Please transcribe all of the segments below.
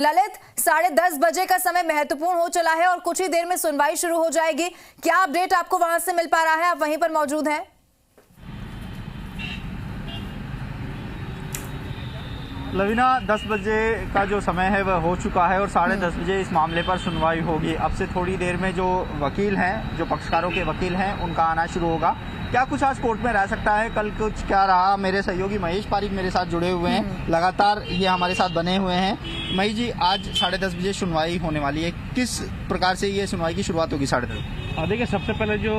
ललित, 10:30 बजे का समय महत्वपूर्ण हो चला है और कुछ ही देर में सुनवाई शुरू हो जाएगी। क्या अपडेट आपको वहां से मिल पा रहा है? आप वहीं पर मौजूद हैं? लवीना, 10 बजे का जो समय है वह हो चुका है और 10:30 बजे इस मामले पर सुनवाई होगी। अब से थोड़ी देर में जो वकील हैं, जो पक्षकारों के वकील हैं, उनका आना शुरू होगा। क्या कुछ आज कोर्ट में रह सकता है, कल कुछ क्या रहा? मेरे सहयोगी महेश पारिक मेरे साथ जुड़े हुए हैं, लगातार ये हमारे साथ बने हुए हैं। महेश जी, आज 10:30 बजे सुनवाई होने वाली है, किस प्रकार से ये सुनवाई की शुरुआत होगी 10:30? देखिए, सबसे पहले जो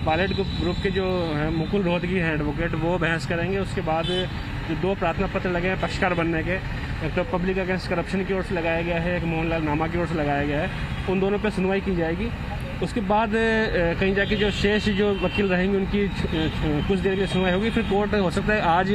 पायलट ग्रुप के जो है मुकुल रोहतगी हैं एडवोकेट, वो बहस करेंगे। उसके बाद जो 2 प्रार्थना पत्र लगे हैं पक्षकार बनने के, एक तो पब्लिक अगेंस्ट करप्शन की ओर से लगाया गया है, एक मोहनलाल नामा की ओर से लगाया गया है, उन दोनों पर सुनवाई की जाएगी। उसके बाद कहीं जाके जो शेष जो वकील रहेंगे उनकी कुछ देर के लिए सुनवाई होगी। फिर कोर्ट हो सकता है आज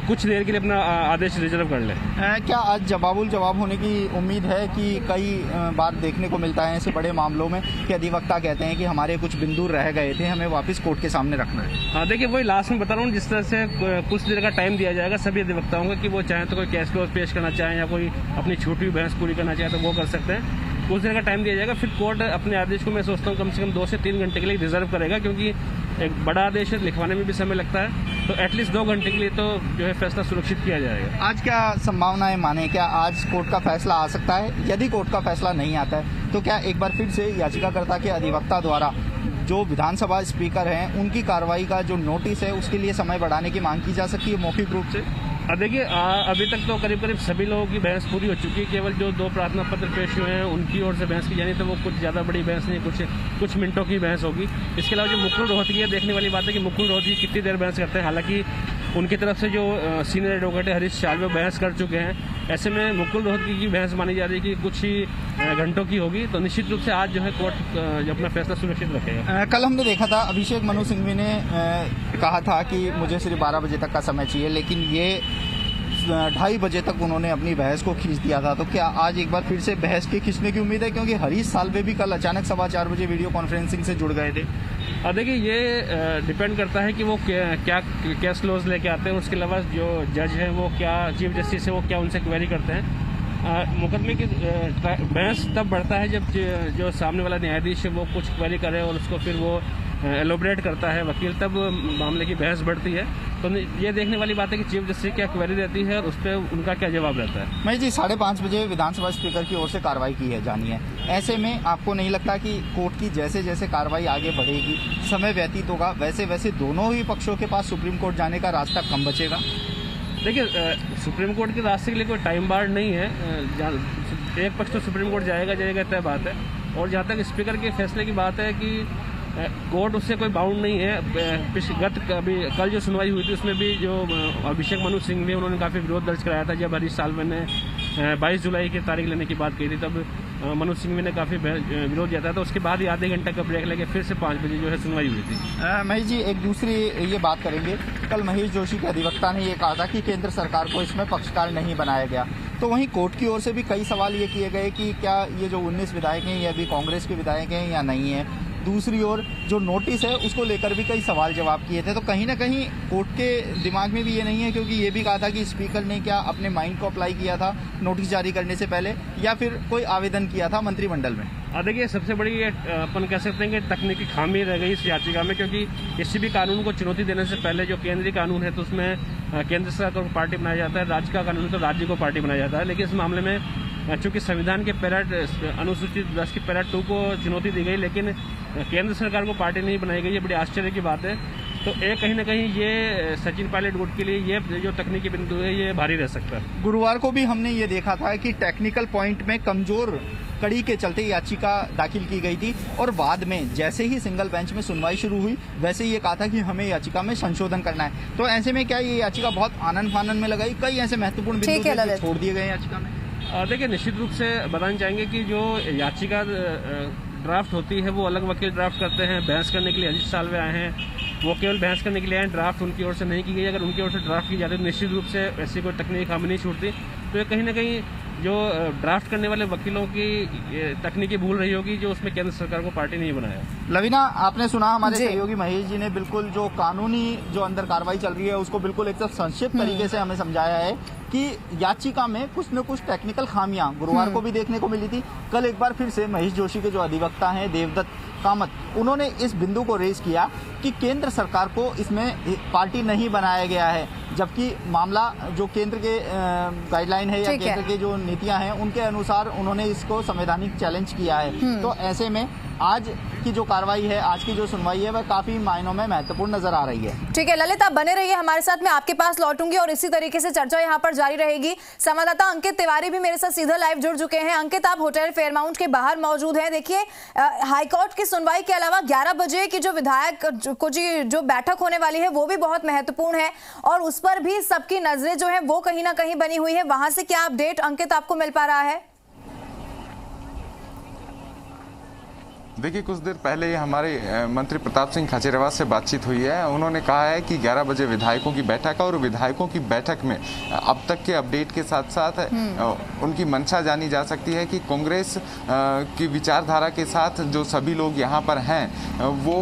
कुछ देर के लिए अपना आदेश रिजर्व कर ले। क्या आज जवाबुल जवाब होने की उम्मीद है? कि कई बार देखने को मिलता है ऐसे बड़े मामलों में कि अधिवक्ता कहते हैं कि हमारे कुछ बिंदु रह गए थे, हमें वापस कोर्ट के सामने रखना है। देखिए, वही लास्ट में बता रहा हूँ, जिस तरह से कुछ देर का टाइम दिया जाएगा सभी अधिवक्ताओं को कि वो चाहें तो कोई केस क्लोज पेश करना चाहें या कोई अपनी छूटी हुई बहस पूरी करना चाहे तो वो कर सकते हैं। कुछ देर का टाइम दिया जाएगा। फिर कोर्ट अपने आदेश को, मैं सोचता हूँ, कम से कम 2 से 3 घंटे के लिए रिजर्व करेगा, क्योंकि एक बड़ा आदेश है, लिखवाने में भी समय लगता है। तो एटलीस्ट 2 घंटे के लिए तो जो है फैसला सुरक्षित किया जाएगा। आज क्या संभावनाएं माने, क्या आज कोर्ट का फैसला आ सकता है? यदि कोर्ट का फैसला नहीं आता है तो क्या एक बार फिर से याचिकाकर्ता के अधिवक्ता द्वारा जो विधानसभा स्पीकर हैं उनकी कार्रवाई का जो नोटिस है उसके लिए समय बढ़ाने की मांग की जा सकती है मौखिक रूप से? देखिए, अभी तक तो करीब सभी लोगों की बहस पूरी हो चुकी है। केवल जो 2 प्रार्थना पत्र पेश हुए हैं उनकी ओर से बहस की जानी, तो वो कुछ ज़्यादा बड़ी बहस नहीं, कुछ मिनटों की बहस होगी। इसके अलावा जो मुकुल रोहतगी है, देखने वाली बात है कि मुकुल रोहतगी कितनी देर बहस करते हैं। हालांकि उनकी तरफ से जो सीनियर एडवोकेट है हरीश साल्वे बहस कर चुके हैं। ऐसे में मुकुल रोहतगी की बहस मानी जा रही है कि कुछ ही घंटों की होगी। तो निश्चित रूप से आज जो है कोर्ट अपना फैसला सुरक्षित रखेगा। कल हमने देखा था अभिषेक मनु सिंघवी ने कहा था कि मुझे सिर्फ 12 बजे तक का समय चाहिए, लेकिन ये 2:30 बजे तक उन्होंने अपनी बहस को खींच दिया था। तो क्या आज एक बार फिर से बहस के खींचने की उम्मीद है? क्योंकि हरीश साल्वे भी कल अचानक 4:15 बजे वीडियो कॉन्फ्रेंसिंग से जुड़ गए थे। देखिए, ये डिपेंड करता है कि वो क्या केस क्लोज लेके आते हैं। उसके अलावा जो जज हैं वो क्या, चीफ जस्टिस है वो क्या उनसे क्वेरी करते हैं। मुकदमे की बहस तब बढ़ता है जब जो सामने वाला न्यायाधीश है वो कुछ क्वेरी करे और उसको फिर वो एलोबरेट करता है वकील, तब मामले की बहस बढ़ती है। तो ये देखने वाली बात है कि चीफ जस्टिस क्या क्वेरी देती है और उस पर उनका क्या जवाब रहता है। मैं जी 5:30 बजे विधानसभा स्पीकर की ओर से कार्रवाई की है जानी है। ऐसे में आपको नहीं लगता कि कोर्ट की जैसे जैसे कार्रवाई आगे बढ़ेगी, समय व्यतीत होगा, वैसे वैसे दोनों ही पक्षों के पास सुप्रीम कोर्ट जाने का रास्ता कम बचेगा? देखिए, सुप्रीम कोर्ट के रास्ते के लिए कोई टाइम बार नहीं है। एक पक्ष तो सुप्रीम कोर्ट जाएगा तय बात है। और जहाँ तक स्पीकर के फैसले की बात है कि कोर्ट उससे कोई बाउंड नहीं है। कल जो सुनवाई हुई थी उसमें भी जो अभिषेक मनु सिंघवी उन्होंने काफ़ी विरोध दर्ज कराया था। जब हरीश साल्वे ने 22 जुलाई की तारीख लेने की बात कही थी, तब मनु सिंघवी ने काफ़ी विरोध किया था। तो उसके बाद ही आधे घंटे का ब्रेक लेके फिर से 5 बजे जो है सुनवाई हुई थी। महेश जी, एक दूसरी ये बात करेंगे। कल महेश जोशी के अधिवक्ता ने ये कहा था कि केंद्र सरकार को इसमें पक्षकार नहीं बनाया गया। तो वहीं कोर्ट की ओर से भी कई सवाल ये किए गए कि क्या ये जो 19 विधायक हैं ये अभी कांग्रेस के विधायक हैं या नहीं है। दूसरी ओर जो नोटिस है उसको लेकर भी कई सवाल जवाब किए थे। तो कहीं ना कहीं कोर्ट के दिमाग में भी ये नहीं है, क्योंकि ये भी कहा था कि स्पीकर ने क्या अपने माइंड को अप्लाई किया था नोटिस जारी करने से पहले, या फिर कोई आवेदन किया था मंत्रिमंडल में? देखिए, सबसे बड़ी अपन कह सकते हैं कि तकनीकी खामी रह गई इस याचिका में, क्योंकि किसी भी कानून को चुनौती देने से पहले जो केंद्रीय कानून है तो उसमें केंद्र सरकार को पार्टी बनाया जाता है, राज्य का कानून तो राज्य को पार्टी बनाया जाता है। लेकिन इस मामले में चूंकि संविधान के अनुसूचित 10 की पैरा 2 को चुनौती दी गई, लेकिन केंद्र सरकार को पार्टी नहीं बनाई गई, ये बड़ी आश्चर्य की बात है। तो कहीं ना कहीं ये सचिन पायलट गुट के लिए ये जो तकनीकी बिंदु है ये भारी रह सकता है। गुरुवार को भी हमने ये देखा था कि टेक्निकल पॉइंट में कमजोर कड़ी के चलते याचिका दाखिल की गई थी और बाद में जैसे ही सिंगल बेंच में सुनवाई शुरू हुई वैसे ही ये कहा था कि हमें याचिका में संशोधन करना है। तो ऐसे में क्या ये याचिका बहुत आनन फानन में लगाई? कई ऐसे महत्वपूर्ण बिंदु छोड़ दिए गए याचिका में। देखिए, निश्चित रूप से बताना चाहेंगे कि जो याचिका ड्राफ्ट होती है वो अलग वकील ड्राफ्ट करते हैं। बहस करने के लिए हरीश साल्वे आए हैं, वो केवल बहस करने के लिए आए, ड्राफ्ट उनकी ओर से नहीं की गई। अगर उनकी ओर से ड्राफ्ट की जाती तो निश्चित रूप से ऐसी कोई तकनीकी खामी नहीं छूटती। तो ये कहीं ना कहीं जो ड्राफ्ट करने वाले वकीलों की तकनीकी भूल रही होगी, जो उसमें केंद्र सरकार को पार्टी नहीं बनाया। लवीना, आपने सुना हमारे सहयोगी महेश जी ने बिल्कुल जो कानूनी जो अंदर कार्रवाई चल रही है उसको बिल्कुल एक संक्षिप्त तरीके से हमें समझाया है कि कि याचिका में कुछ न कुछ टेक्निकल खामियां गुरुवार को भी देखने को मिली थी। कल एक बार फिर से महेश जोशी के जो अधिवक्ता हैं देवदत्त कामत, उन्होंने इस बिंदु को रेज किया कि केंद्र सरकार को इसमें पार्टी नहीं बनाया गया है, जबकि मामला जो केंद्र के गाइडलाइन है या केंद्र के जो नीतियां हैं उनके अनुसार उन्होंने इसको संवैधानिक चैलेंज किया है। तो ऐसे में आज की जो कार्रवाई है, आज की जो सुनवाई है, वह काफी मायनों में महत्वपूर्ण नजर आ रही है। ठीक है ललित, आप बने रहिए हमारे साथ, मैं आपके पास लौटूंगी और इसी तरीके से चर्चा यहाँ पर जारी रहेगी। संवाददाता अंकित तिवारी भी मेरे साथ सीधा लाइव जुड़ चुके हैं। अंकित, आप होटल फेयरमाउंट के बाहर मौजूद हैं। देखिए हाईकोर्ट की सुनवाई के अलावा 11 बजे की जो विधायक को जो बैठक होने वाली है वो भी बहुत महत्वपूर्ण है और उस पर भी सबकी नजरें जो है वो कहीं ना कहीं बनी हुई है। वहां से क्या अपडेट अंकित आपको मिल पा रहा है? देखिए, कुछ देर पहले हमारे मंत्री प्रताप सिंह खाचरियावास से बातचीत हुई है। उन्होंने कहा है कि 11 बजे विधायकों की बैठक है और विधायकों की बैठक में अब तक के अपडेट के साथ साथ उनकी मंशा जानी जा सकती है कि कांग्रेस की विचारधारा के साथ जो सभी लोग यहाँ पर हैं वो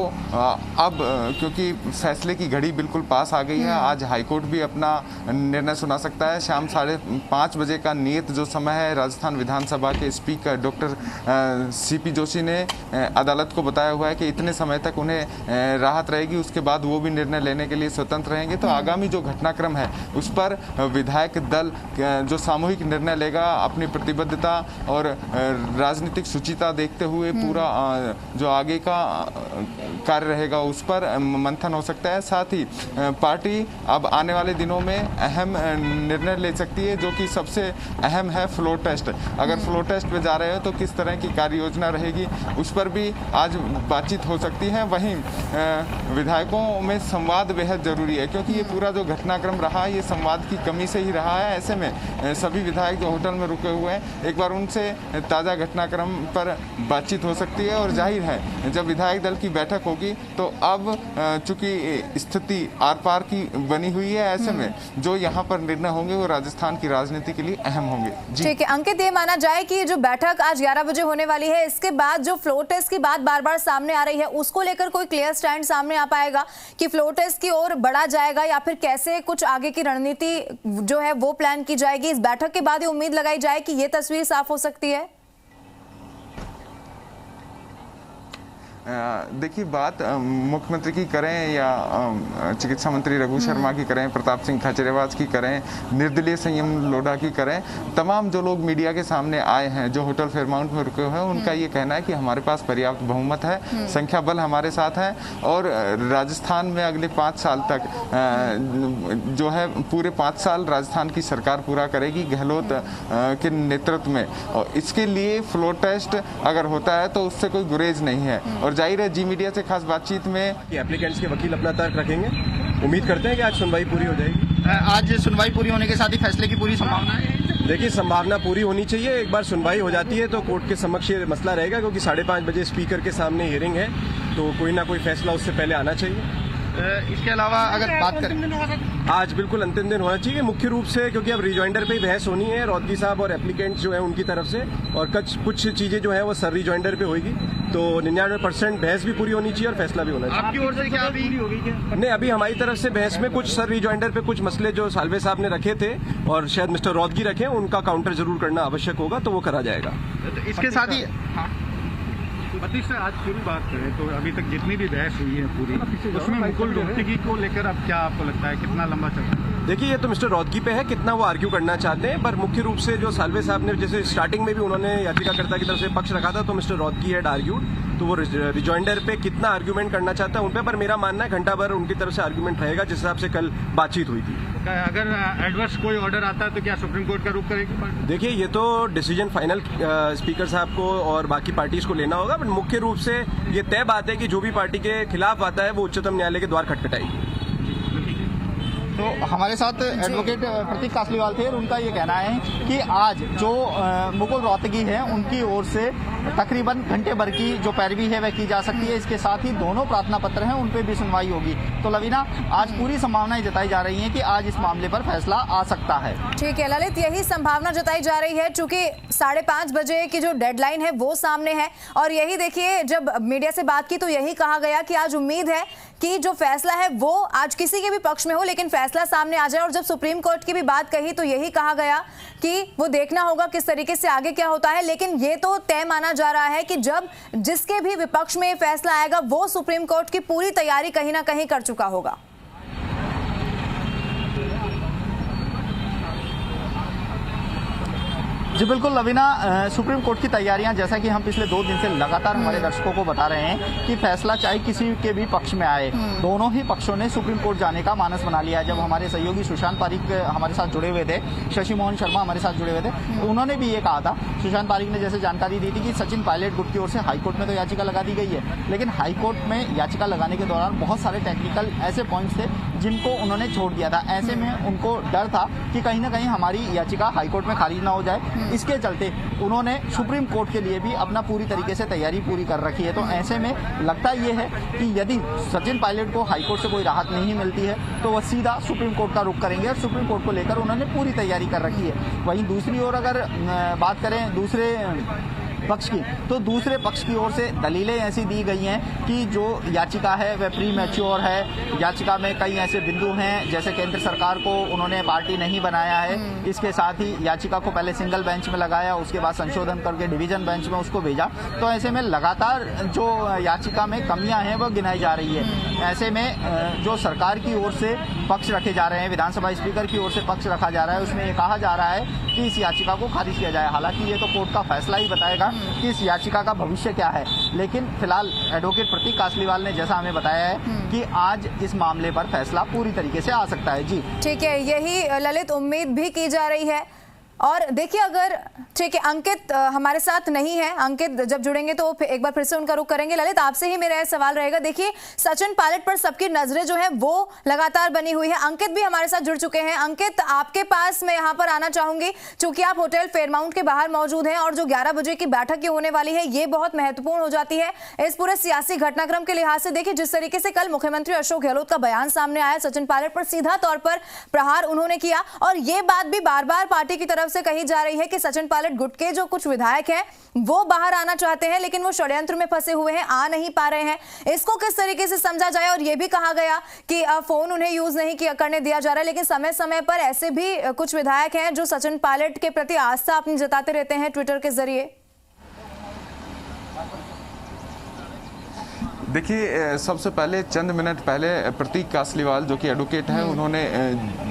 अब क्योंकि फैसले की घड़ी बिल्कुल पास आ गई है, आज हाईकोर्ट भी अपना निर्णय सुना सकता है। शाम 5:30 बजे का नियत जो समय है, राजस्थान विधानसभा के स्पीकर डॉक्टर CP जोशी ने अदालत को बताया हुआ है कि इतने समय तक उन्हें राहत रहेगी, उसके बाद वो भी निर्णय लेने के लिए स्वतंत्र रहेंगे। तो आगामी जो घटनाक्रम है उस पर विधायक दल जो सामूहिक निर्णय लेगा, अपनी प्रतिबद्धता और राजनीतिक शुचिता देखते हुए पूरा जो आगे का कार्य रहेगा उस पर मंथन हो सकता है। साथ ही पार्टी अब आने वाले दिनों में अहम निर्णय ले सकती है, जो कि सबसे अहम है फ्लोर टेस्ट। अगर फ्लोर टेस्ट पे जा रहे हो तो किस तरह की कार्य योजना रहेगी उस पर भी आज बातचीत हो सकती है। वहीं विधायकों में संवाद बेहद जरूरी है, क्योंकि ये पूरा जो घटनाक्रम रहा ये संवाद की कमी से ही रहा है। ऐसे में सभी विधायक जो होटल में रुके हुए हैं, एक बार उनसे ताज़ा घटनाक्रम पर बातचीत हो सकती है। और जाहिर है जब विधायक दल की बैठक होगी तो अब चूंकि स्थिति आर पार की बनी हुई है, ऐसे में जो यहाँ पर निर्णय होंगे वो राजस्थान की राजनीति के लिए अहम होंगे। ठीक है अंकित, ये माना जाए कि जो बैठक आज 11 बजे होने वाली है, इसके बाद जो फ्लोर टेस्ट की बात बार बार सामने आ रही है, उसको लेकर कोई क्लियर स्टैंड सामने आ पाएगा कि फ्लोर टेस्ट की ओर बढ़ा जाएगा या फिर कैसे कुछ आगे की रणनीति जो है वो प्लान की जाएगी? इस बैठक के बाद ये उम्मीद लगाई जाए कि ये तस्वीर साफ हो सकती है। देखिए, बात मुख्यमंत्री की करें या चिकित्सा मंत्री रघु शर्मा की करें, प्रताप सिंह खाचरियावास की करें, निर्दलीय संयम लोढ़ा की करें, तमाम जो लोग मीडिया के सामने आए हैं, जो होटल फेयरमाउंट में रुके हुए हैं, उनका ये कहना है कि हमारे पास पर्याप्त बहुमत है, संख्या बल हमारे साथ है और राजस्थान में अगले 5 साल तक जो है पूरे 5 साल राजस्थान की सरकार पूरा करेगी गहलोत के नेतृत्व में। और इसके लिए फ्लोर टेस्ट अगर होता है तो उससे कोई गुरेज नहीं है। और जाहिर है जी मीडिया से खास बातचीत में कि एप्लीकेंट्स के वकील अपना तर्क रखेंगे। उम्मीद करते हैं कि आज सुनवाई पूरी हो जाएगी। आज सुनवाई पूरी होने के साथ ही फैसले की पूरी संभावना है। देखिए, संभावना पूरी होनी चाहिए। एक बार सुनवाई हो जाती है तो कोर्ट के समक्ष ये मसला रहेगा, क्योंकि 5:30 बजे स्पीकर के सामने हियरिंग है, तो कोई ना कोई फैसला उससे पहले आना चाहिए। इसके अलावा अगर बात करें, आज बिल्कुल अंतिम दिन होना चाहिए, मुख्य रूप से क्योंकि अब रिजॉइंडर पे बहस होनी है रोहतगी साहब और एप्लीकेंट्स जो है उनकी तरफ से, और कुछ चीजें जो है वो सर रिजॉइंडर पे होगी। तो 99% बहस भी पूरी होनी चाहिए और फैसला भी होना चाहिए। आपकी ओर से क्या अभी हो गई क्या? नहीं, अभी हमारी तरफ से बहस में कुछ सर रिजॉइंडर पे कुछ मसले जो सालवे साहब ने रखे थे और शायद मिस्टर रोहतगी रखे, उनका काउंटर जरूर करना आवश्यक होगा, तो वो करा जाएगा। तो इसके साथ ही बतीश से आज पूरी बात करें तो अभी तक जितनी भी बहस हुई है पूरी, उसमें मुकुल रोहतगी को लेकर अब क्या आपको लगता है कितना लंबा चल रहा है? देखिए, ये तो मिस्टर रोहतगी पे है कितना वो आर्ग्यू करना चाहते हैं, पर मुख्य रूप से जो सालवे साहब ने जैसे स्टार्टिंग में भी उन्होंने याचिकाकर्ता की तरफ से पक्ष रखा था, तो मिस्टर रोहतगी हैड आर्ग्यूड, तो वो रिजॉइंडर पे कितना आर्ग्यूमेंट करना चाहता है उन पे, पर मेरा मानना है घंटा भर उनकी तरफ से आर्ग्यूमेंट रहेगा, जिस हिसाब से कल बातचीत हुई थी। अगर एडवर्स कोई ऑर्डर आता है तो क्या सुप्रीम कोर्ट का रुख करेगी? देखिए, ये तो डिसीजन फाइनल स्पीकर साहब को और बाकी पार्टीज को लेना होगा, बट मुख्य रूप से ये तय बात है कि जो भी पार्टी के खिलाफ आता है वो उच्चतम न्यायालय के द्वार खटखटाएगी। तो हमारे साथ एडवोकेट प्रतीक कासलीवाल थे और उनका ये कहना है कि आज जो मुकुल रोहतगी है उनकी ओर से तकरीबन घंटे भर की जो पैरवी है वह की जा सकती है। इसके साथ ही दोनों प्रार्थना पत्र हैं उन पर भी सुनवाई होगी। तो लवीना, आज पूरी संभावनाएं जताई जा रही हैं कि आज इस मामले पर फैसला आ सकता है। ठीक है ललित, यही संभावना जताई जा रही है, चूंकि 5:30 बजे की जो डेडलाइन है वो सामने है। और यही देखिए, जब मीडिया से बात की तो यही कहा गया कि आज उम्मीद है कि जो फैसला है वो आज किसी के भी पक्ष में हो लेकिन फैसला सामने आ जाए। और जब सुप्रीम कोर्ट की भी बात कही तो यही कहा गया कि वो देखना होगा किस तरीके से आगे क्या होता है, लेकिन ये तो तय माना जा रहा है कि जब जिसके भी विपक्ष में ये फैसला आएगा वो सुप्रीम कोर्ट की पूरी तैयारी कहीं ना कहीं कर चुका होगा। जी बिल्कुल लवीना, सुप्रीम कोर्ट की तैयारियां जैसा कि हम पिछले 2 दिन से लगातार हमारे दर्शकों को बता रहे हैं कि फैसला चाहे किसी के भी पक्ष में आए, दोनों ही पक्षों ने सुप्रीम कोर्ट जाने का मानस बना लिया है। जब हमारे सहयोगी सुशांत पारिक हमारे साथ जुड़े हुए थे, शशि मोहन शर्मा हमारे साथ जुड़े हुए थे, तो उन्होंने भी ये कहा था, सुशांत पारिक ने जैसे जानकारी दी थी कि सचिन पायलट गुट की ओर से हाईकोर्ट में तो याचिका लगा दी गई है, लेकिन हाईकोर्ट में याचिका लगाने के दौरान बहुत सारे टेक्निकल ऐसे पॉइंट्स थे जिनको उन्होंने छोड़ दिया था। ऐसे में उनको डर था कि कहीं ना कहीं हमारी याचिका हाईकोर्ट में खारिज ना हो जाए, इसके चलते उन्होंने सुप्रीम कोर्ट के लिए भी अपना पूरी तरीके से तैयारी पूरी कर रखी है। तो ऐसे में लगता ये है कि यदि सचिन पायलट को हाईकोर्ट से कोई राहत नहीं मिलती है तो वह सीधा सुप्रीम कोर्ट का रुख करेंगे और सुप्रीम कोर्ट को लेकर उन्होंने पूरी तैयारी कर रखी है। वहीं दूसरी ओर अगर बात करें दूसरे पक्ष की, तो दूसरे पक्ष की ओर से दलीलें ऐसी दी गई हैं कि जो याचिका है वह प्री मैच्योर है, याचिका में कई ऐसे बिंदु हैं जैसे केंद्र सरकार को उन्होंने पार्टी नहीं बनाया है, इसके साथ ही याचिका को पहले सिंगल बेंच में लगाया, उसके बाद संशोधन करके डिवीजन बेंच में उसको भेजा। तो ऐसे में लगातार जो याचिका में कमियां हैं वह गिनाई जा रही है। ऐसे में जो सरकार की ओर से पक्ष रखे जा रहे हैं, विधानसभा स्पीकर की ओर से पक्ष रखा जा रहा है, उसमें ये कहा जा रहा है कि इस याचिका को खारिज किया जाए। हालांकि ये तो कोर्ट का फैसला ही बताएगा कि इस याचिका का भविष्य क्या है, लेकिन फिलहाल एडवोकेट प्रतीक कासलीवाल ने जैसा हमें बताया है कि आज इस मामले पर फैसला पूरी तरीके से आ सकता है। जी ठीक है, यही ललित उम्मीद भी की जा रही है। और देखिए अगर ठीक है, अंकित हमारे साथ नहीं है, अंकित जब जुड़ेंगे तो एक बार फिर से उनका रुख करेंगे। ललित आपसे ही मेरा सवाल रहेगा, देखिए सचिन पायलट पर सबकी नजरें जो है वो लगातार बनी हुई है। अंकित भी हमारे साथ जुड़ चुके हैं। अंकित, आपके पास मैं यहाँ पर आना चाहूंगी क्योंकि आप होटल फेयरमाउंट के बाहर मौजूद हैं और जो 11 बजे की बैठक की होने वाली है ये बहुत महत्वपूर्ण हो जाती है इस पूरे सियासी घटनाक्रम के लिहाज से। देखिए जिस तरीके से कल मुख्यमंत्री अशोक गहलोत का बयान सामने आया, सचिन पायलट पर सीधा तौर पर प्रहार उन्होंने किया और ये बात भी बार बार पार्टी की तरफ से कही जा रही है कि सचिन पायलट गुट के जो कुछ विधायक हैं वो बाहर आना चाहते हैं लेकिन वो षड्यंत्र में फंसे हुए हैं, आ नहीं पा रहे हैं। इसको किस तरीके से समझा जाए? और ये भी कहा गया कि फोन उन्हें यूज नहीं करने दिया जा रहा है, लेकिन समय समय पर ऐसे भी कुछ विधायक हैं जो सचिन पायलट के प्रति आस्था अपनी जताते रहते हैं ट्विटर के जरिए। देखिए, सबसे पहले चंद मिनट पहले प्रतीक कासलीवाल जो कि एडवोकेट हैं, उन्होंने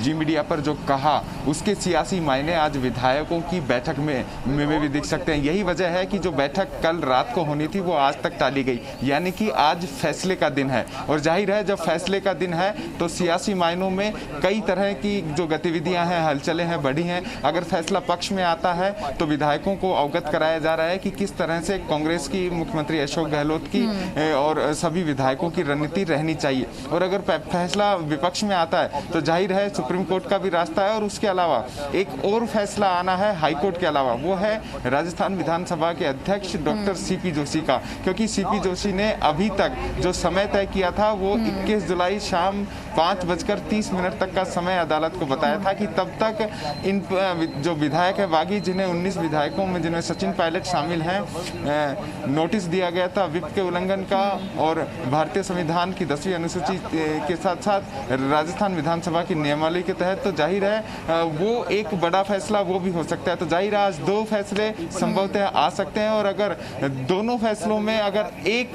जी मीडिया पर जो कहा उसके सियासी मायने आज विधायकों की बैठक में भी दिख सकते हैं। यही वजह है कि जो बैठक कल रात को होनी थी वो आज तक टाली गई, यानी कि आज फैसले का दिन है। और जाहिर है जब फैसले का दिन है तो सियासी मायनों में कई तरह की जो गतिविधियां हैं, हलचलें हैं, बढ़ी हैं। अगर फैसला पक्ष में आता है तो विधायकों को अवगत कराया जा रहा है कि किस तरह से कांग्रेस की, मुख्यमंत्री अशोक गहलोत की और सभी विधायकों की रणनीति रहनी चाहिए। और अगर फैसला विपक्ष में आता है तो जाहिर है सुप्रीम कोर्ट का भी रास्ता है। और उसके अलावा एक और फैसला आना है हाईकोर्ट के अलावा, वो है राजस्थान विधानसभा के अध्यक्ष डॉक्टर सीपी जोशी का, क्योंकि सीपी जोशी ने अभी तक जो समय तय किया था वो 21 जुलाई शाम 5:30 तक का समय अदालत को बताया था कि तब तक इन जो विधायक है बागी, जिन्हें 19 विधायकों में जिनमें सचिन पायलट शामिल हैं, नोटिस दिया गया था विप के उल्लंघन का और भारतीय संविधान की 10वीं अनुसूची के साथ साथ राजस्थान विधानसभा की नियमावली के तहत। तो जाहिर है वो एक बड़ा फैसला वो भी हो सकता है। तो जाहिर है आज 2 फैसले संभवतः आ सकते हैं और अगर दोनों फैसलों में अगर एक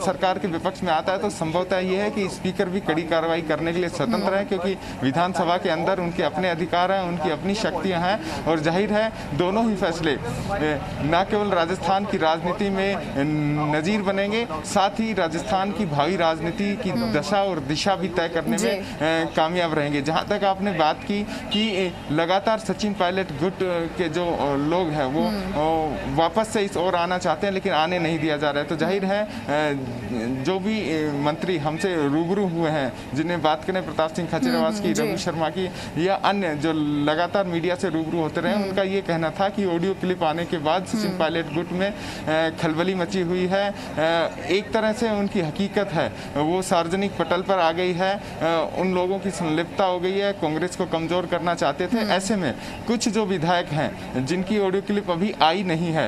सरकार के विपक्ष में आता है तो संभवतः ये है कि स्पीकर भी कड़ी कार्रवाई करने के लिए स्वतंत्र है, क्योंकि विधानसभा के अंदर उनके अपने अधिकार हैं, उनकी अपनी शक्तियां हैं। और जाहिर है दोनों ही फैसले न केवल राजस्थान की राजनीति में नजीर बनेंगे, साथ ही राजस्थान की भावी राजनीति की दशा और दिशा भी तय करने में कामयाब रहेंगे। जहां तक आपने बात की कि लगातार सचिन पायलट गुट के जो लोग हैं वो वापस से इस ओर आना चाहते हैं लेकिन आने नहीं दिया जा रहा है। तो जाहिर है जो भी मंत्री हमसे रूबरू हुए हैं, जिन्हें बात करें प्रताप सिंह खाचरियावास की, रघु शर्मा की या अन्य जो लगातार मीडिया से रूबरू होते रहे, उनका ये कहना था कि ऑडियो क्लिप आने के बाद सचिन पायलट गुट में खलबली मची हुई है। एक तरह से उनकी हकीकत है वो सार्वजनिक पटल पर आ गई है। उन लोगों की संलिप्तता हो गई है, कांग्रेस को कमजोर करना चाहते थे। ऐसे में कुछ जो विधायक हैं जिनकी ऑडियो क्लिप अभी आई नहीं है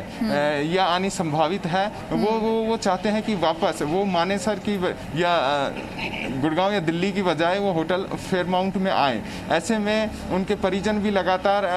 या आनी संभावित है, वो चाहते हैं कि वापस वो मानेसर की या गुड़गांव या दिल्ली की बजाय वो होटल फेयरमाउंट में आए। ऐसे में उनके परिजन भी लगातार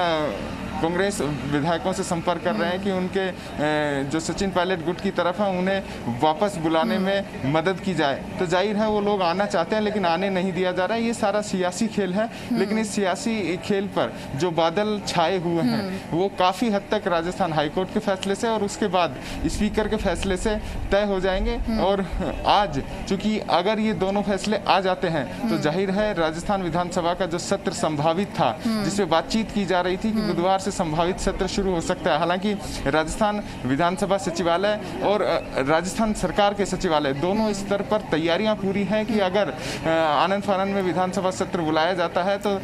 कांग्रेस विधायकों से संपर्क कर रहे हैं कि उनके जो सचिन पायलट गुट की तरफ है उन्हें वापस बुलाने में मदद की जाए। तो जाहिर है वो लोग आना चाहते हैं लेकिन आने नहीं दिया जा रहा है। ये सारा सियासी खेल है, लेकिन इस सियासी खेल पर जो बादल छाए हुए हैं वो काफ़ी हद तक राजस्थान हाईकोर्ट के फैसले से और उसके बाद स्पीकर के फैसले से तय हो जाएंगे। और आज चूंकि अगर ये दोनों फैसले आ जाते हैं तो जाहिर है राजस्थान विधानसभा का जो सत्र संभावित था, जिसपे बातचीत की जा रही थी कि बुधवार से संभावित सत्र शुरू हो सकता है। हालांकि राजस्थान विधानसभा सचिवालय और राजस्थान सरकार के सचिवालय दोनों स्तर पर तैयारियां पूरी हैं कि अगर आनंद फानंद में विधानसभा सत्र बुलाया जाता है तो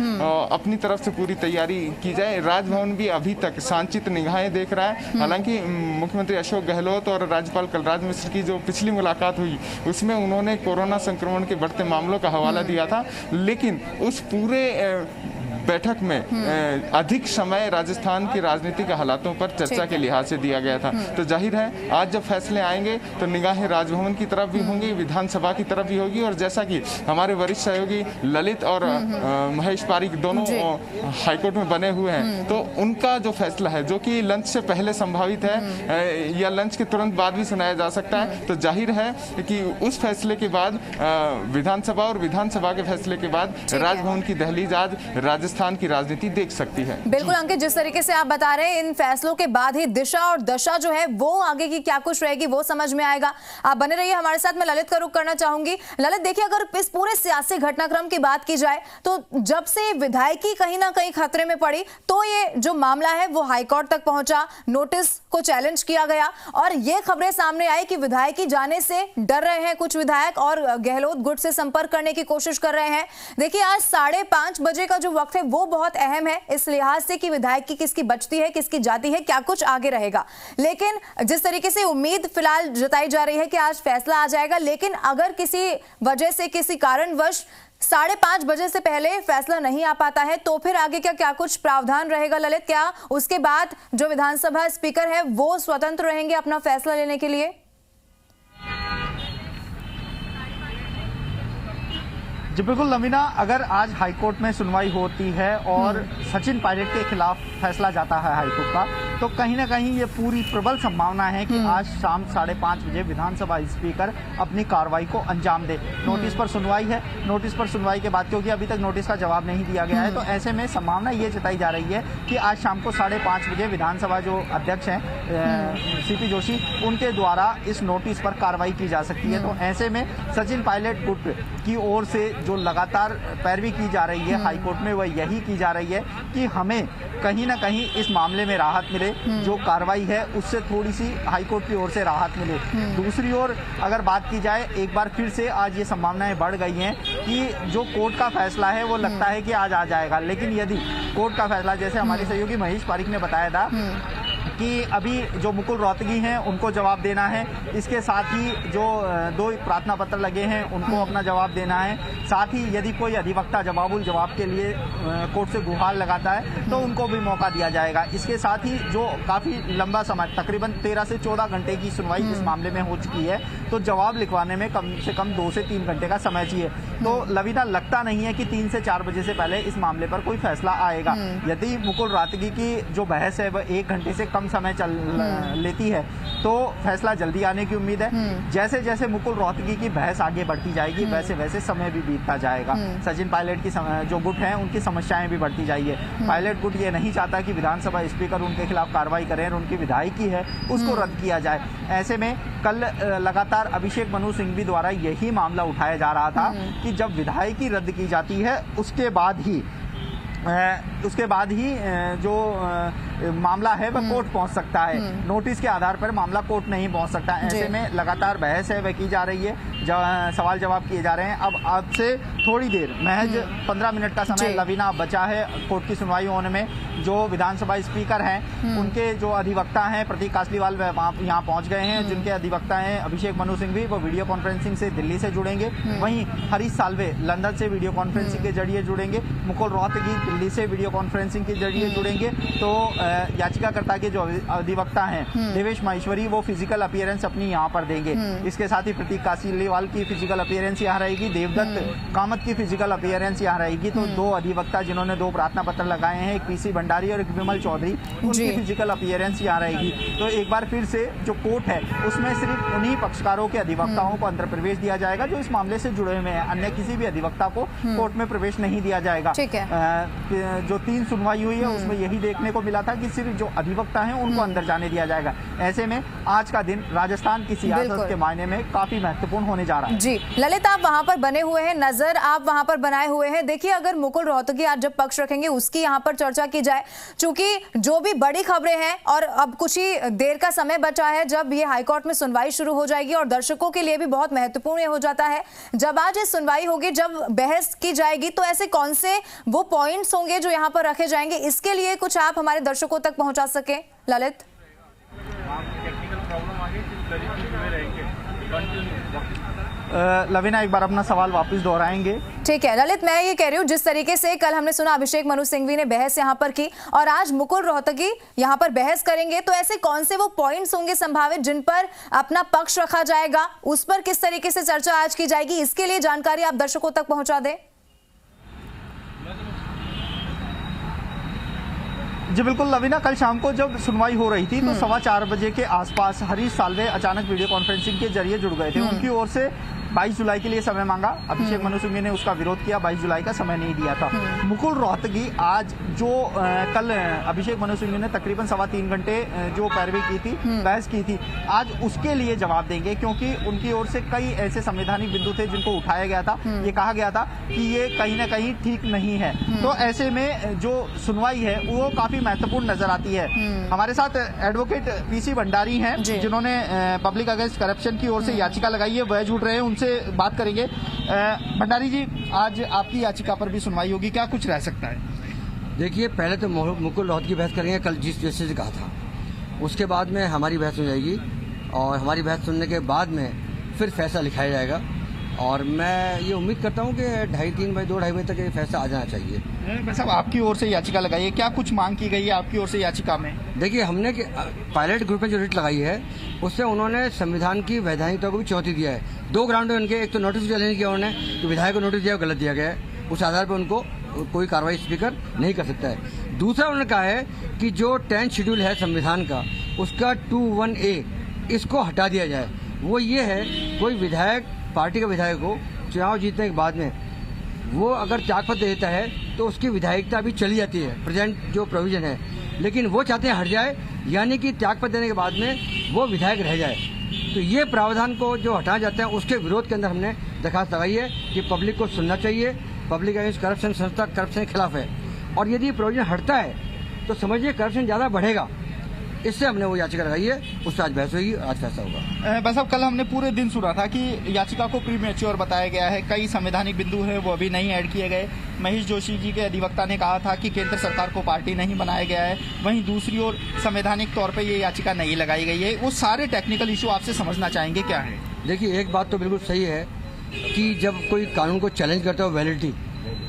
अपनी तरफ से पूरी तैयारी की जाए। राजभवन भी अभी तक सांचित निगाहें देख रहा है। हालांकि मुख्यमंत्री अशोक गहलोत और राज्यपाल कलराज मिश्र की जो पिछली मुलाकात हुई उसमें उन्होंने कोरोना संक्रमण के बढ़ते मामलों का हवाला दिया था, लेकिन उस पूरे बैठक में अधिक समय राजस्थान की राजनीतिक हालातों पर चर्चा के लिहाज से दिया गया था। तो जाहिर है आज जब फैसले आएंगे तो निगाहें राजभवन की तरफ भी होंगी, विधानसभा की तरफ भी होगी। और जैसा कि हमारे वरिष्ठ सहयोगी ललित और महेश पारीक दोनों हाईकोर्ट में बने हुए हैं, तो उनका जो फैसला है जो कि लंच से पहले संभावित है या लंच के तुरंत बाद भी सुनाया जा सकता है, तो जाहिर है कि उस फैसले के बाद विधानसभा और विधानसभा के फैसले के बाद राजभवन की दहलीज आज राजस्थान की राजनीति देख सकती है। बिल्कुल अंकित, जिस तरीके से आप बता रहे हैं इन फैसलों के बाद ही दिशा और दशा जो है वो आगे की क्या कुछ रहेगी वो समझ में आएगा। आप बने रहिए हमारे साथ। मैं ललित का रुख करना चाहूंगी। ललित देखिए, अगर इस पूरे सियासी घटनाक्रम की बात की जाए तो जब से विधायकी कहीं ना कहीं खतरे में पड़ी तो ये जो मामला है वो हाईकोर्ट तक पहुंचा, नोटिस को चैलेंज किया गया और ये खबरें सामने आई कि विधायकी जाने से डर रहे हैं कुछ विधायक और गहलोत गुट से संपर्क करने की कोशिश कर रहे हैं। देखिए आज 5:30 बजे का जो वक्त है वो बहुत अहम है इस लिहाज से कि विधायकी किसकी बचती है किसकी जाती है, क्या कुछ आगे रहेगा। लेकिन जिस तरीके से उम्मीद फिलहाल जताई जा रही है कि आज फैसला आ जाएगा, लेकिन अगर किसी वजह से किसी कारणवश 5:30 बजे से पहले फैसला नहीं आ पाता है तो फिर आगे क्या कुछ प्रावधान रहेगा ललित? क्या उसके बाद जो विधानसभा स्पीकर है वो स्वतंत्र रहेंगे अपना फैसला लेने के लिए? जी बिल्कुल नवीना, अगर आज हाईकोर्ट में सुनवाई होती है और सचिन पायलट के खिलाफ फैसला जाता है हाईकोर्ट का, तो कहीं ना कहीं ये पूरी प्रबल संभावना है कि आज शाम 5:30 बजे विधानसभा स्पीकर अपनी कार्रवाई को अंजाम दे। नोटिस पर सुनवाई है, नोटिस पर सुनवाई के बाद क्योंकि अभी तक नोटिस का जवाब नहीं दिया गया है, तो ऐसे में संभावना ये जताई जा रही है कि आज शाम को 5:30 बजे विधानसभा जो अध्यक्ष हैं सीपी जोशी, उनके द्वारा इस नोटिस पर कार्रवाई की जा सकती है। तो ऐसे में सचिन पायलट गुट की ओर से जो लगातार पैरवी की जा रही है हाईकोर्ट में वह यही की जा रही है कि हमें कहीं ना कहीं इस मामले में राहत मिले, जो कार्रवाई है उससे थोड़ी सी हाईकोर्ट की ओर से राहत मिले। दूसरी ओर अगर बात की जाए, एक बार फिर से आज ये संभावनाएं बढ़ गई हैं कि जो कोर्ट का फैसला है वो लगता है कि आज आ जाएगा, लेकिन यदि कोर्ट का फैसला, जैसे हमारे सहयोगी महेश पारीक ने बताया था कि अभी जो मुकुल रोहतगी हैं उनको जवाब देना है, इसके साथ ही जो 2 प्रार्थना पत्र लगे हैं उनको अपना जवाब देना है, साथ ही यदि कोई अधिवक्ता जवाबुल जवाब के लिए कोर्ट से गुहार लगाता है तो उनको भी मौका दिया जाएगा। इसके साथ ही जो काफ़ी लंबा समय, तकरीबन 13 से 14 घंटे की सुनवाई इस मामले में हो चुकी है, तो जवाब लिखवाने में कम से कम 2 से 3 घंटे का समय चाहिए। तो लवीना, लगता नहीं है कि 3 से 4 बजे से पहले इस मामले पर कोई फैसला आएगा। यदि मुकुल रोहतगी की जो बहस है वह 1 घंटे से कम समय चल लेती है तो फैसला जल्दी आने की उम्मीद है। जैसे जैसे मुकुल रोहतगी की बहस आगे बढ़ती जाएगी वैसे वैसे समय भी बीतता जाएगा। सचिन पायलट की जो गुट है उनकी समस्याएं भी बढ़ती जाएगी। पायलट गुट ये नहीं चाहता कि विधानसभा स्पीकर उनके खिलाफ कार्रवाई करें और उनकी विधायकी है उसको रद्द किया जाए। ऐसे में कल लगातार अभिषेक मनु सिंघवी द्वारा यही मामला उठाया जा रहा था कि जब विधायकी रद्द की जाती है उसके बाद ही जो मामला है वह कोर्ट पहुंच सकता है। नोटिस के आधार पर मामला कोर्ट नहीं पहुंच सकता। ऐसे में लगातार बहस है वह की जा रही है, सवाल जवाब किए जा रहे हैं। अब आज से थोड़ी देर, महज 15 मिनट का समय लवीना बचा है कोर्ट की सुनवाई होने में। जो विधानसभा स्पीकर हैं उनके जो अधिवक्ता हैं प्रतीक कासलीवाल यहाँ पहुंच गए हैं। जिनके अधिवक्ता हैं अभिषेक मनु सिंघवी, वो वीडियो कॉन्फ्रेंसिंग से दिल्ली से जुड़ेंगे। वहीं हरीश साल्वे लंदन से वीडियो कॉन्फ्रेंसिंग के जरिए जुड़ेंगे। मुकुल रोहतगी दिल्ली से वीडियो कॉन्फ्रेंसिंग के जरिए जुड़ेंगे। तो याचिकाकर्ता के जो अधिवक्ता हैं देवेश माहेश्वरी, वो फिजिकल अपीयरेंस अपनी यहाँ पर देंगे। इसके साथ ही प्रतीक कासलीवाल की फिजिकल अपीयरेंस यहाँ रहेगी, देवदत्त कामत की फिजिकल अपीयरेंस यहाँ रहेगी। तो दो अधिवक्ता जिन्होंने 2 प्रार्थना पत्र लगाए हैं, एक पीसी भंडारी और एक विमल चौधरी, उनकी फिजिकल अपीयरेंस यहाँ रहेगी। तो एक बार फिर से जो कोर्ट है उसमें सिर्फ उन्हीं पक्षकारों के अधिवक्ताओं को अंदर प्रवेश दिया जाएगा जो इस मामले से जुड़े हुए हैं। अन्य किसी भी अधिवक्ता को कोर्ट में प्रवेश नहीं दिया जाएगा। जो 3 सुनवाई हुई है उसमें यही देखने को मिला था कि सिर्फ जो अधिवक्ता हैं उनको अंदर जाने दिया जाएगा। ऐसे में आज का दिन राजस्थान की सियासत के मायने में काफी महत्वपूर्ण होने जा रहा है। जी ललित, आप वहां पर बने हुए हैं, नजर आप वहां पर बनाए हुए हैं। देखिए, अगर मुकुल रोहतगी आज जब पक्ष रखेंगे उसकी यहाँ पर चर्चा की जाए, चूंकि जो भी बड़ी खबरें हैं और अब कुछ ही देर का समय बचा है जब ये हाईकोर्ट में सुनवाई शुरू हो जाएगी, और दर्शकों के लिए भी बहुत महत्वपूर्ण हो जाता है जब आज ये सुनवाई होगी, जब बहस की जाएगी, तो ऐसे कौन से वो पॉइंट्स होंगे जो यहाँ पर रखे जाएंगे, इसके लिए कुछ आप हमारे दर्शकों तक पहुंचा सके ललित। लवीना एक बार अपना सवाल वापस दोहराएंगे? ठीक है ललित, मैं ये कह रही हूँ जिस तरीके से कल हमने सुना अभिषेक मनु सिंघवी ने बहस यहाँ पर की और आज मुकुल रोहतगी यहाँ पर बहस करेंगे, तो ऐसे कौन से वो पॉइंट्स होंगे संभावित जिन पर अपना पक्ष रखा जाएगा, उस पर किस तरीके से चर्चा आज की जाएगी, इसके लिए जानकारी आप दर्शकों तक पहुंचा दें। जी बिल्कुल लवीना, कल शाम को जब सुनवाई हो रही थी तो 4:15 बजे के आसपास हरीश साल्वे अचानक वीडियो कॉन्फ्रेंसिंग के जरिए जुड़ गए थे। उनकी ओर से 22 जुलाई के लिए समय मांगा। अभिषेक मनु सिंघवी ने उसका विरोध किया, 22 जुलाई का समय नहीं दिया था। मुकुल रोहतगी आज जो कल अभिषेक मनु सिंघवी ने तकरीबन 3.25 घंटे जो पैरवी की थी, बहस की थी, आज उसके लिए जवाब देंगे, क्योंकि उनकी ओर से कई ऐसे संवैधानिक बिंदु थे जिनको उठाया गया था। ये कहा गया था कि ये कहीं ना कहीं ठीक नहीं है। तो ऐसे में जो सुनवाई है वो काफी महत्वपूर्ण नजर आती है। हमारे साथ एडवोकेट पीसी भंडारी हैं जिन्होंने पब्लिक अगेंस्ट करप्शन की ओर से याचिका लगाई है, वह जुड़ रहे हैं, उनसे बात करेंगे। भंडारी जी, आज आपकी याचिका पर भी सुनवाई होगी, क्या कुछ रह सकता है? देखिए, पहले तो मुकुल रोहतगी की बहस करेंगे कल जिस जैसे से कहा था, उसके बाद में हमारी बहस हो जाएगी और हमारी बहस सुनने के बाद में फिर फैसला लिखाया जाएगा। और मैं ये उम्मीद करता हूँ कि 2:30 बजे तक ये फैसला आ जाना चाहिए। साहब, आपकी ओर से याचिका लगाई है, क्या कुछ मांग की गई है आपकी ओर से याचिका में? देखिए, हमने पायलट ग्रुप में जो रिट लगाई है उससे उन्होंने संविधान की वैधानिकता को भी चुनौती दिया है। 2 ग्राउंड है उनके, एक तो नोटिस चैलेंज किया उन्होंने कि विधायक को नोटिस दिया गलत दिया गया है, उस आधार पर उनको कोई कार्रवाई स्पीकर नहीं कर सकता है। दूसरा उन्होंने कहा है कि जो 10th शेड्यूल है संविधान का, उसका 21A इसको हटा दिया जाए। वो ये है, कोई विधायक, पार्टी का विधायक हो, चुनाव जीतने के बाद में वो अगर त्यागपत्र देता है तो उसकी विधायकता अभी चली जाती है, प्रेजेंट जो प्रोविजन है, लेकिन वो चाहते हैं हट जाए, यानी कि त्यागपत्र देने के बाद में वो विधायक रह जाए। तो ये प्रावधान को जो हटाया जाता है उसके विरोध के अंदर हमने दरखास्त लगाई है कि पब्लिक को सुनना चाहिए। पब्लिक अगेंस्ट करप्शन संस्था करप्शन के खिलाफ है, और यदि प्रोविजन हटता है तो समझिए करप्शन ज़्यादा बढ़ेगा। इससे हमने वो याचिका लगाई है, उस पर आज बहस होगी, आज फैसला होगा। बस अब कल हमने पूरे दिन सुना था कि याचिका को प्रीमेच्योर बताया गया है, कई संवैधानिक बिंदु है वो अभी नहीं ऐड किए गए। महेश जोशी जी के अधिवक्ता ने कहा था कि केंद्र सरकार को पार्टी नहीं बनाया गया है, वहीं दूसरी ओर संवैधानिक तौर पर ये याचिका नहीं लगाई गई है। वो सारे टेक्निकल इशू आपसे समझना चाहेंगे, क्या है? देखिए, एक बात तो बिल्कुल सही है कि जब कोई कानून को चैलेंज करता है वैलिडिटी,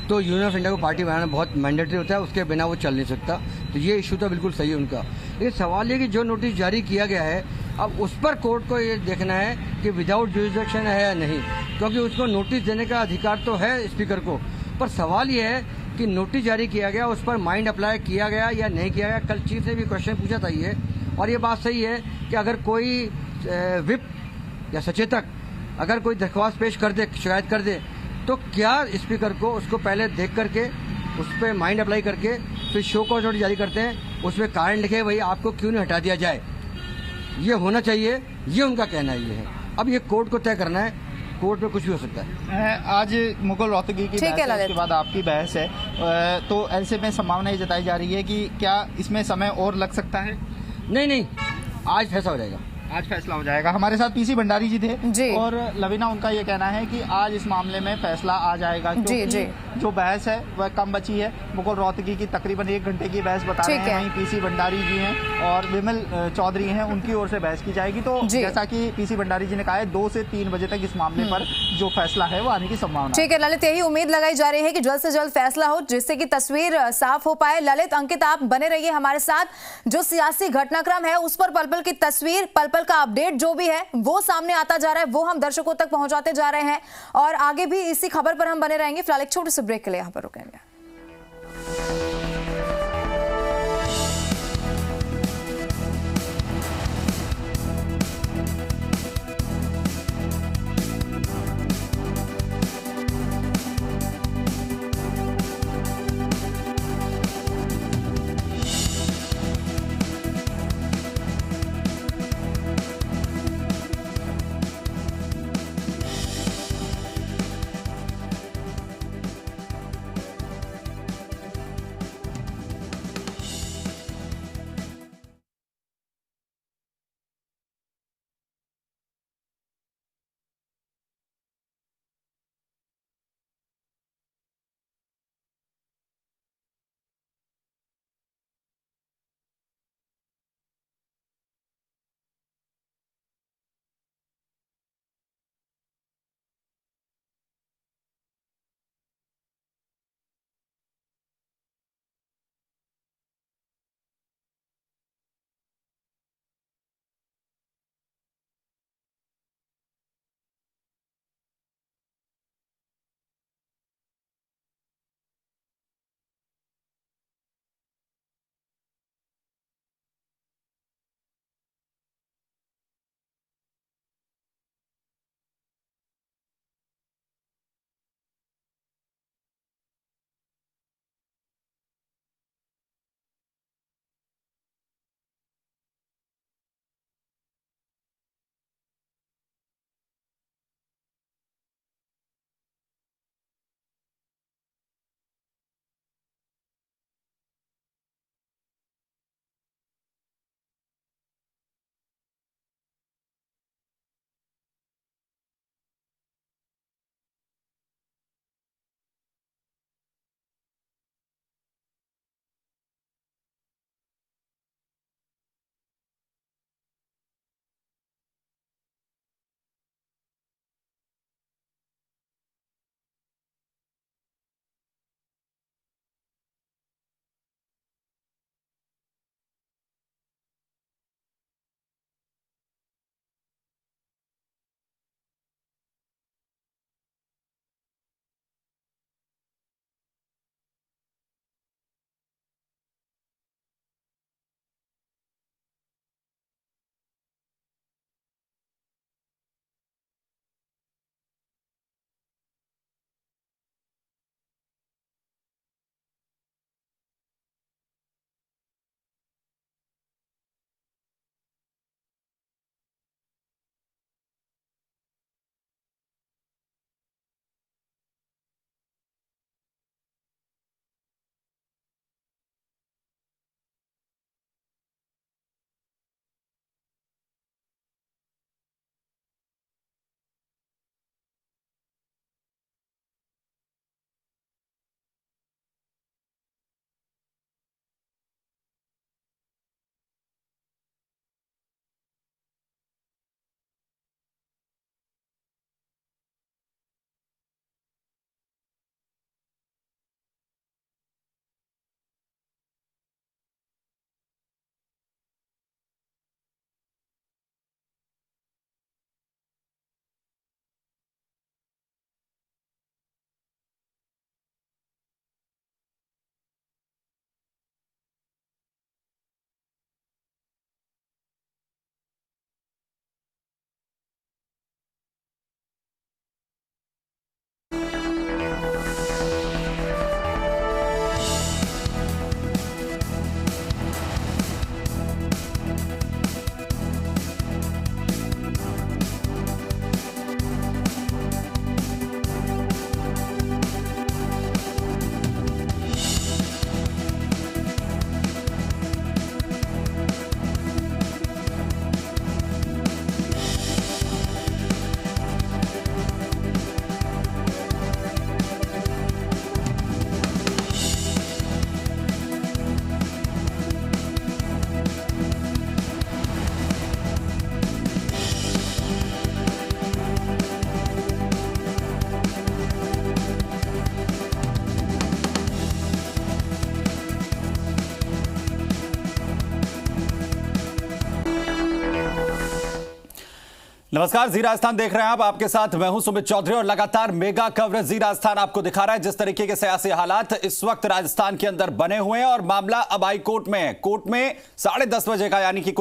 तो यूनियन ऑफ इंडिया को पार्टी बनाना बहुत मैंडेटरी होता है, उसके बिना वो चल नहीं सकता। तो ये इशू तो बिल्कुल सही है उनका। ये सवाल ये कि जो नोटिस जारी किया गया है, अब उस पर कोर्ट को ये देखना है कि विदाउट जुरिसडिक्शन है या नहीं, क्योंकि उसको नोटिस देने का अधिकार तो है स्पीकर को, पर सवाल ये है कि नोटिस जारी किया गया, उस पर माइंड अप्लाई किया गया या नहीं किया गया। कल चीफ ने भी क्वेश्चन पूछा था ये, और ये बात सही है कि अगर कोई विप या सचेतक अगर कोई दरख्वास्त पेश कर दे, शिकायत कर दे, तो क्या स्पीकर को उसको पहले देख करके उस पर माइंड अप्लाई करके फिर शो कॉज नोटिस जारी करते हैं, उसमें कारण लिखे भाई आपको क्यों नहीं हटा दिया जाए, ये होना चाहिए, ये उनका कहना ये है। अब ये कोर्ट को तय करना है कोर्ट में कुछ भी हो सकता है। आज मुकुल रोहतगी की ठीक है बहस है, ललित। उसके बाद आपकी बहस है, तो ऐसे में संभावना ये जताई जा रही है कि क्या इसमें समय और लग सकता है? नहीं, आज फैसला हो जाएगा। आज फैसला हो जाएगा। हमारे साथ पीसी भंडारी जी थे जी। और लवीना, उनका ये कहना है कि आज इस मामले में फैसला आ जाएगा, क्योंकि जी। जो बहस है वह कम बची है। मुकुल रोहतगी की तकरीबन 1 घंटे की बहस बता रहे ठीक हैं, है। वहीं पीसी भंडारी जी हैं और विमल चौधरी हैं, उनकी ओर से बहस की जाएगी। तो जी। जैसा कि पीसी भंडारी जी ने कहा है, 2 से 3 बजे तक इस मामले पर जो फैसला है वो आने की संभावना है। ठीक है ललित, यही उम्मीद लगाई जा रही है कि जल्द से जल्द फैसला हो, जिससे कि तस्वीर साफ हो पाए। ललित, अंकित, आप बने रहिए हमारे साथ। जो सियासी घटनाक्रम है उस पर पल पल की तस्वीर, पल पल का अपडेट जो भी है वो सामने आता जा रहा है, वो हम दर्शकों तक पहुंचाते जा रहे हैं और आगे भी इसी खबर पर हम बने रहेंगे। फिलहाल एक छोटे से ब्रेक के लिए यहाँ पर रुकेंगे। नमस्कार, जी राजस्थान देख रहे हैं आप। आपके साथ मैं हूं सुमित चौधरी और लगातार मेगा कवरेज जी राजस्थान आपको दिखा रहा है जिस तरीके के सियासी हालात इस वक्त राजस्थान के अंदर बने हुए हैं और मामला अब हाई कोर्ट में है। कोर्ट में 10:30 बजे का यानी कि